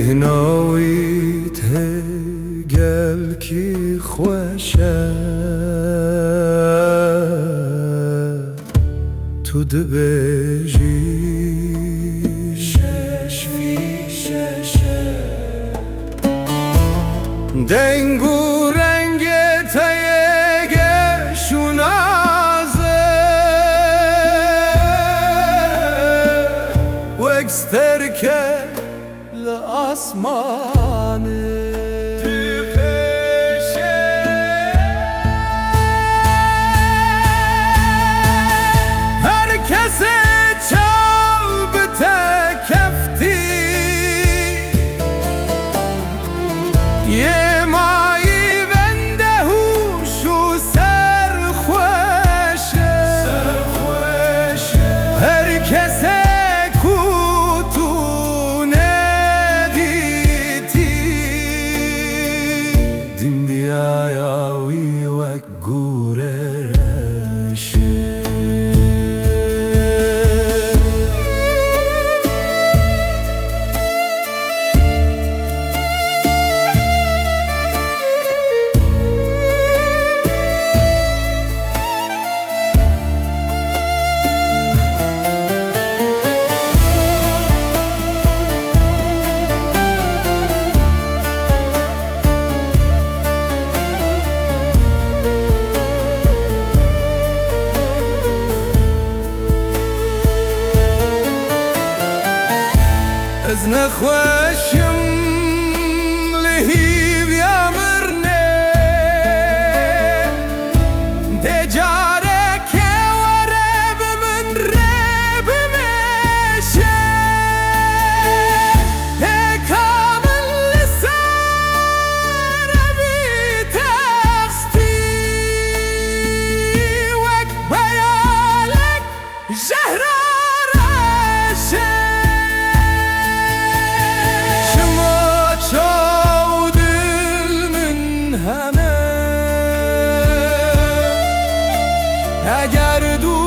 ناویت گل کی خوشه تو دبیجی شش فی ششه دنگو رنگ تیگه شونازه وکستر که لآسمانه از نخوشم لهیب یا مرنه ده جاره که ورب من رب میشه ده کامل لسان بی تخستی وک بیالک جهرارشه اگر دو